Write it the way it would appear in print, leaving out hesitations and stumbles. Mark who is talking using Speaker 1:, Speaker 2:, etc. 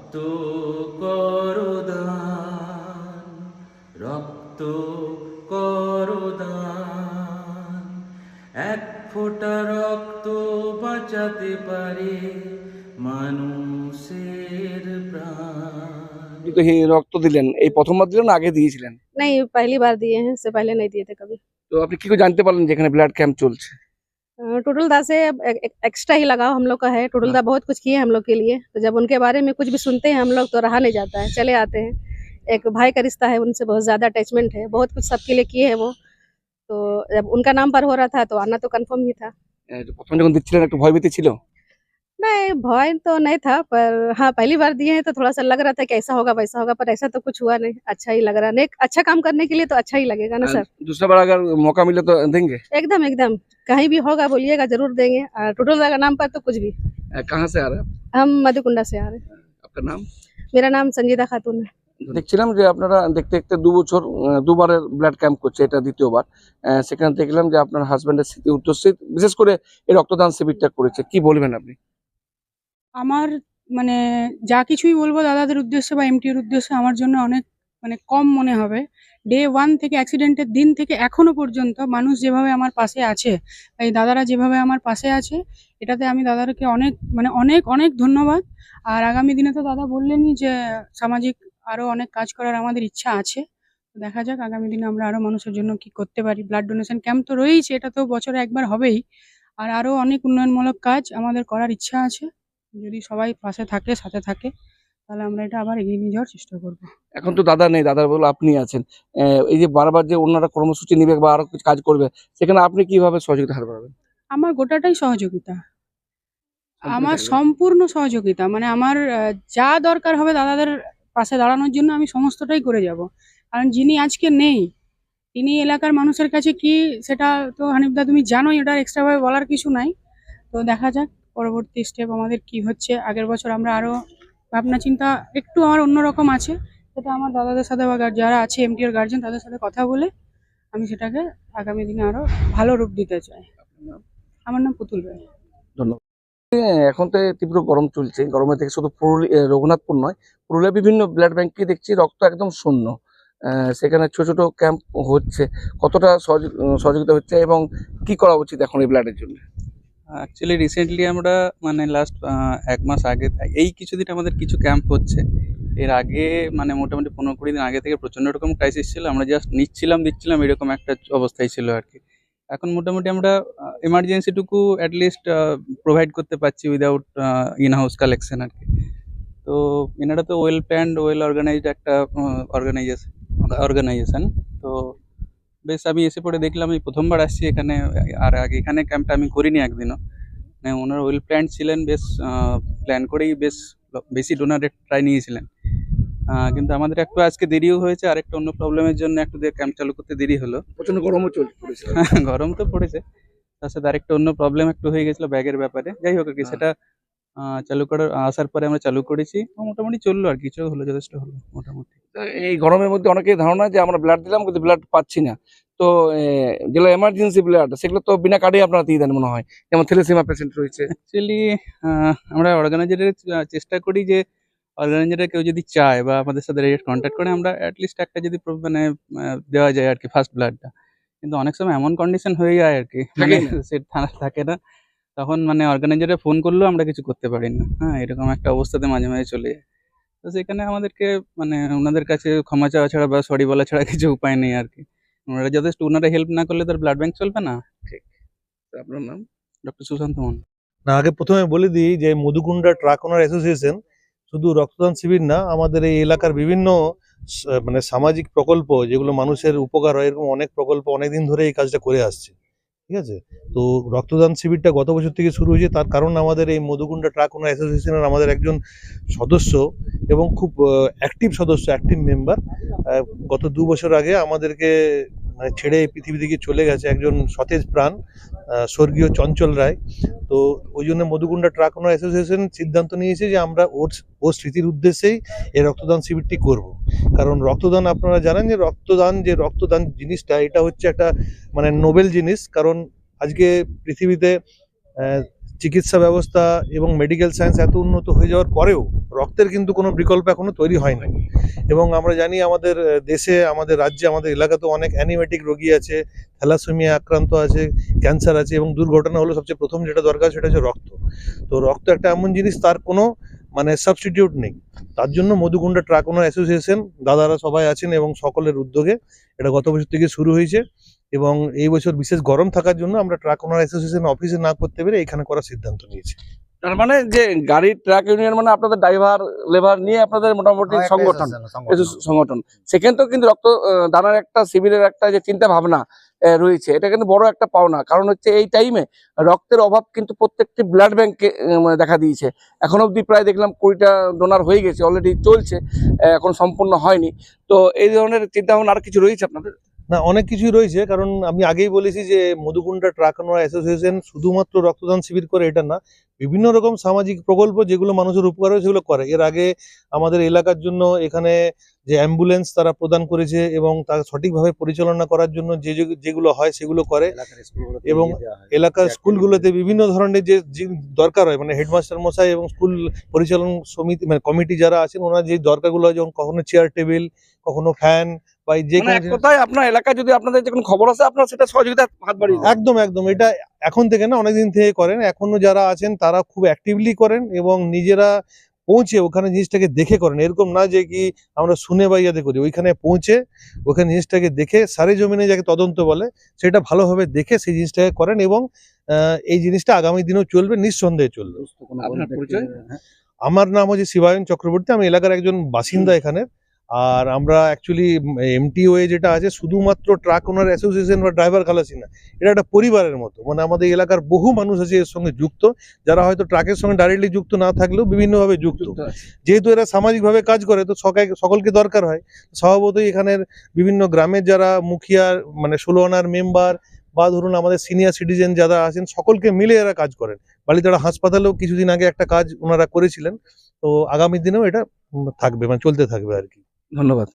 Speaker 1: রক্ত করদান, রক্ত করদান, এক ফোঁটা রক্ত বাঁচাতে পারে মানুষের প্রাণ।
Speaker 2: কিন্তু এই রক্ত দিলেন, এই প্রথমবার দিলেন না আগে দিয়েছিলেন?
Speaker 3: नहीं, पहली बार दिए हैं, इससे पहले नहीं दिए थे कभी।
Speaker 2: তো আপনি কি করে জানতে পারলেন যে এখানে ব্লাড ক্যাম্প চলছে?
Speaker 3: टुटुलदा से एक्स्ट्रा ही लगाव हम लोग का है। टुटुलदा बहुत कुछ किए हम लोग के लिए, तो जब उनके बारे में कुछ भी सुनते हैं हम लोग तो रहा नहीं जाता है, चले आते हैं। एक भाई का रिश्ता है, उनसे बहुत ज़्यादा अटैचमेंट है, बहुत कुछ सबके लिए किए हैं वो। तो जब उनका नाम पर हो रहा था तो आना तो कन्फर्म ही था।
Speaker 2: প্রথম যখন দিচ্ছিলেন একটু ভয়ভীতি ছিল?
Speaker 3: नहीं, भय तो नहीं था, पर हाँ पहली बार दिए हैं तो थोड़ा-सा लग रहा था कि ऐसा होगा वैसा होगा, पर ऐसा तो कुछ हुआ नहीं। अच्छा ही लग रहा है। नेक अच्छा काम करने के लिए तो अच्छा ही लगेगा ना सर।
Speaker 2: दूसरा बार अगर मौका मिले तो देंगे?
Speaker 3: एकदम, एकदम। कहीं भी होगा बोलिएगा, ज़रूर देंगे। टुटुलदा का नाम पर तो कुछ भी।
Speaker 2: कहाँ से आ रहे हैं आप?
Speaker 3: हम मधुकुंडा से आ रहे हैं।
Speaker 2: আপনার নাম?
Speaker 3: मेरा नाम संजीदा खातून है।
Speaker 2: দেখছিলাম যে আপনারা দেখতে দেখতে 2 বছর দুবারের ব্লাড ক্যাম্প করছে, এটা দ্বিতীয়বার। সেখানে দেখলাম যে আপনার হাজবেন্ডের স্মৃতি উদ্দেশ্যে বিশেষ করে এই রক্তদান শিবিরটা করেছে, কি বলবেন আপনি?
Speaker 4: আমার মানে যা কিছুই বলবো দাদাদের উদ্দেশ্যে বা এমটির উদ্দেশ্যে আমার জন্য অনেক কম মনে হবে। ডে 1 থেকে অ্যাক্সিডেন্টের দিন থেকে এখনো পর্যন্ত মানুষ যেভাবে আমার পাশে আছে, এই দাদারা যেভাবে আমার পাশে আছে, এটাতে আমি দাদাদেরকে অনেক অনেক অনেক ধন্যবাদ। আর আগামী দিনে তো দাদা বললেনই যে সামাজিক আরো অনেক কাজ করার আমাদের ইচ্ছা আছে। দেখা যাক আগামী দিনে আমরা আরো মানুষের জন্য কি করতে পারি। ব্লাড ডোনেশন ক্যাম্প তো রয়েইছে, এটা তো বছরে একবার হবেই। আর আরো অনেক উন্নয়নমূলক কাজ আমাদের করার ইচ্ছা আছে। যদি সবাই পাশে থাকে, সাথে থাকে, তাহলে আমরা এটা আবার এগিয়ে নিয়ে যাওয়ার চেষ্টা করব।
Speaker 2: এখন তো দাদা নেই, দাদার বদলে আপনি আছেন। এই যে বারবার যে অন্যরা কর্মসূচি নিবে বা আরো কিছু কাজ করবে, সেখানে আপনি কিভাবে সহযোগিতা হাত বাড়াবেন?
Speaker 4: আমার গোটাটাই সহযোগিতা, আমার
Speaker 2: থাকবে।
Speaker 4: সম্পূর্ণ সহযোগিতা। আমার যা দরকার হবে দাদাদের পাশে দাঁড়ানোর জন্য আমি সমস্তটাই করে যাব। কারণ যিনি আজকে নেই, তিনি এলাকার মানুষের কাছে কি, সেটা তো হানিফদা তুমি জানোই, এটা এক্সট্রাভাবে বলার কিছু নাই। তো দেখা যাক পরবর্তী স্টেপ আমাদের কি হচ্ছে। আগের বছর আমরা আরো ভাবনা চিন্তা একটু আমার অন্যরকম আছে, সেটা আমার দাদাদের সাথে বা যারা আছে এমটিআর গার্জেন তাদের সাথে কথা বলে আমি সেটাকে আগামী দিনে আরো ভালো রূপ দিতে চাই। আমার নাম পুতুল রায়।
Speaker 2: ধন্যবাদ। এখন তো তীব্র গরম চলছে, গরমে থেকে শুধু রঘুনাথপুর নয়, পুরুলিয়া বিভিন্ন ব্লাড ব্যাংকে দেখছি রক্ত একদম শূন্য। সেখানে ছোট ছোট ক্যাম্প হচ্ছে, কতটা সহযোগিতা হচ্ছে এবং কি করা উচিত এখন এই ব্লাডের জন্য?
Speaker 5: অ্যাকচুয়ালি রিসেন্টলি আমরা লাস্ট 1 মাস আগে এই কিছুদিন আমাদের কিছু ক্যাম্প হচ্ছে। এর আগে মোটামুটি 15-20 দিন আগে থেকে প্রচণ্ড রকম ক্রাইসিস ছিল, আমরা জাস্ট দিচ্ছিলাম এরকম একটা অবস্থায় ছিল আর কি। এখন মোটামুটি আমরা এমার্জেন্সিটুকু অ্যাটলিস্ট প্রোভাইড করতে পারছি উইদাউট ইন হাউস কালেকশন আর কি। তো এনারা তো ওয়েল প্ল্যান্ড, ওয়েল অর্গানাইজড একটা অর্গানাইজেশন। তো বেশ আমি এসে পড়ে দেখলাম, আমি প্রথমবার আসছি এখানে, আর আগে এখানে ক্যাম্পটা আমি করিনি একদিনও। ওনার ওয়েল প্ল্যান ছিলেন, বেশ প্ল্যান করেই বেশ বেশি ডোনারের ট্রাই নিয়েছিলেন। কিন্তু আমাদের একটু আজকে দেরিও হয়েছে, আর একটা অন্য প্রবলেমের জন্য একটু ক্যাম্প চালু করতে দেরি হলো।
Speaker 2: প্রচন্ড গরমও পড়েছে।
Speaker 5: গরম তো পড়েছে, তার সাথে আরেকটা অন্য প্রবলেম একটু হয়ে গেছিলো ব্যাগের ব্যাপারে। যাই হোক আর কি, সেটা চালু করার আসার পরে আমরা চালু করেছি, মোটামুটি চললো আর কিছু হলো, যথেষ্ট হলো মোটামুটি।
Speaker 2: এই গরমের মধ্যে অনেকের ধারণা যে আমরা ব্লাড দিলাম কিন্তু ব্লাড পাচ্ছি না। তো যেগুলো এমার্জেন্সি ব্লাড সেগুলো তো বিনা কার্ডে আপনারা দিয়ে দেন মনে হয়, যেমন থ্যালাসেমিয়া পেশেন্ট রয়েছে।
Speaker 5: অ্যাকচুয়ালি আমরা অর্গানাইজারের চেষ্টা করি যে অর্গানাইজারে কেউ যদি চায় বা আমাদের সাথে ডাইরেক্ট কন্ট্যাক্ট করে, আমরা অ্যাটলিস্ট একটা যদি দেওয়া যায় আর কি ফার্স্ট ব্লাডটা। কিন্তু অনেক সময় এমন কন্ডিশন হয়ে যায় আর কি, সেট থাকে না, তখন অর্গানাইজারে ফোন করলেও আমরা কিছু করতে পারি না। এরকম একটা অবস্থাতে মাঝে মাঝে চলে যায়। তো সেখানে আমাদেরকে ওনাদের কাছে ক্ষমা চাওয়া ছাড়া বা সরি বলা ছাড়া কিছু উপায় নেই আর কি। ওনারা যথেষ্ট, ওনারা হেল্প না করলে তার ব্লাড ব্যাংক চলবে না।
Speaker 2: ঠিক। আপনার নাম?
Speaker 5: ডক্টর সুশান্ত মন্ডল।
Speaker 6: না, আগে প্রথমে বলে দিই যে মধুকুন্ডা ট্রাক ওনার অ্যাসোসিয়েশন শুধু রক্তদান শিবির না, আমাদের এই এলাকার বিভিন্ন সামাজিক প্রকল্প যেগুলো মানুষের উপকার হয়, এরকম অনেক প্রকল্প অনেকদিন ধরে এই কাজটা করে আসছে। ঠিক আছে, তো রক্তদান শিবিরটা গত বছর থেকে শুরু হয়েছে, তার কারণ আমাদের এই মধুকুন্ডা ট্রাক ওনার অ্যাসোসিয়েশনের আমাদের একজন সদস্য এবং খুব অ্যাক্টিভ সদস্য, অ্যাক্টিভ মেম্বার, গত 2 বছর আগে আমাদেরকে ছেড়ে এই পৃথিবী থেকে চলে গেছে একজন সতেজ প্রাণ, স্বর্গীয় চঞ্চল রায়। তো ওই জন্য মধুকুন্ডা ট্রাক ওনার অ্যাসোসিয়েশন সিদ্ধান্ত নিয়েছে যে আমরা ওর স্মৃতির উদ্দেশ্যেই এই রক্তদান শিবিরটি করব। কারণ রক্তদান, আপনারা জানেন যে রক্তদান জিনিসটা এটা হচ্ছে একটা নোবেল জিনিস। কারণ আজকে পৃথিবীতে চিকিৎসা ব্যবস্থা এবং মেডিকেল সায়েন্স এত উন্নত হয়ে যাওয়ার পরেও রক্তের কিন্তু কোনো বিকল্প এখনো তৈরি হয়নি। এবং আমরা জানি আমাদের দেশে, আমাদের রাজ্যে, আমাদের এলাকাতেও অনেক অ্যানিমেটিক রোগী আছে, থ্যালাসেমিয়া আক্রান্ত আছে, ক্যান্সার আছে, এবং দুর্ঘটনা হলো সবচেয়ে প্রথম যেটা দরকার সেটা হচ্ছে রক্ত। তো রক্ত একটা এমন জিনিস, তার কোনো মানে সাবস্টিটিউট নেই। তার জন্য মধুকুন্ডা ট্রাক ওনার অ্যাসোসিয়েশন দাদারা সবাই আছেন এবং সকলের উদ্যোগে এটা গত বছর থেকে শুরু হয়েছে। এবং এই বছর বিশেষ গরম থাকার জন্য আমরা ট্রাক ওনার অ্যাসোসিয়েশন অফিসে না করতে পেরে এখানে করার সিদ্ধান্ত নিয়েছি।
Speaker 2: তার মানে যে গাড়ির ট্রাক ইউনিয়ন মানে আপনাদের ড্রাইভার লেবার নিয়ে আপনাদের মোটামুটি সংগঠন, সেখানেও কিন্তু রক্ত দানের একটা শিবিরের একটা যে চিন্তা ভাবনা রয়েছে, এটা কিন্তু বড় একটা পাওনা। কারণ হচ্ছে এই টাইমে রক্তের অভাব কিন্তু প্রত্যেকটি ব্লাড ব্যাংকে দেখা দিয়েছে। এখন অবধি প্রায় দেখলাম 20টা ডোনার হয়ে গেছে, অলরেডি চলছে, এখন সম্পূর্ণ হয়নি। তো এই ধরনের চিন্তা ভাবনা আর কিছু রয়েছে আপনাদের?
Speaker 6: না, অনেক কিছুই রয়েছে। কারণ আমি আগেই বলেছি যে মধুকুন্ডা ট্রাক ওনার অ্যাসোসিয়েশন শুধুমাত্র রক্তদান শিবির করে এটা না, বিভিন্ন রকম সামাজিক প্রকল্প যেগুলো মানুষের উপকার হয় সেগুলো করে। এর আগে আমাদের এলাকার জন্য এখানে যে অ্যাম্বুলেন্স তারা প্রদান করেছে এবং তার সঠিকভাবে পরিচালনা করার জন্য যেগুলো হয় সেগুলো করে। এবং এলাকার স্কুলগুলোতে বিভিন্ন ধরনের যে দরকার হয়, মানে হেডমাস্টার মশাই এবং স্কুল পরিচালন সমিতি মানে কমিটি যারা আছেন, ওনার যে দরকারগুলো হয়, যেমন কখনো চেয়ার টেবিল, কখনো ফ্যান, বা যে
Speaker 2: মানে এক কথায় আপনার এলাকায় যদি আপনাদের যে কোনো খবর আছে আপনারা সেটা সহযোগিতা হাত বাড়িয়ে দেন।
Speaker 6: একদম একদম, এটা এখন থেকে না, অনেকদিন থেকে করেন। এখনো যারা আছেন তারা খুব অ্যাক্টিভলি করেন এবং নিজেরা পৌঁছে ওখানে জিনিসটাকে দেখে করেন। এরকম না যে কি আমরা শুনে বা ইয়াতে করি, ওইখানে পৌঁছে ওখানে জিনিসটাকে দেখে সারে জমিনে যাকে তদন্ত বলে সেটা ভালোভাবে দেখে সেই জিনিসটাকে করেন। এবং এই জিনিসটা আগামী দিনেও চলবে, নিঃসন্দেহে চলবে।
Speaker 2: আপনার পরিচয়?
Speaker 6: আমার নাম হচ্ছে শিবায়ন চক্রবর্তী, আমি এলাকার একজন বাসিন্দা এখানে। আর আমরা অ্যাকচুয়ালি এমটিওএ যেটা আছে, শুধুমাত্র ট্রাক ওনার অ্যাসোসিয়েশন বা ড্রাইভার খালাসি না, এটা একটা পরিবারের মতো। মানে আমাদের এলাকার বহু মানুষ আছে এর সঙ্গে যুক্ত, যারা হয়তো ট্রাকের সঙ্গে ডাইরেক্টলি যুক্ত না থাকলেও বিভিন্নভাবে যুক্ত। যেহেতু এরা সামাজিকভাবে কাজ করে, তো সকলকে দরকার হয়। স্বভাবতই এখানের বিভিন্ন গ্রামের যারা মুখিয়া, মানে 16 আনার মেম্বার, বা ধরুন আমাদের সিনিয়র সিটিজেন যারা আছেন, সকলকে মিলে এরা কাজ করেন। বালিতাড়া হাসপাতালেও কিছুদিন আগে একটা কাজ ওনারা করেছিলেন। তো আগামী দিনেও এটা থাকবে, মানে চলতে থাকবে আর কি।
Speaker 2: ধন্যবাদ।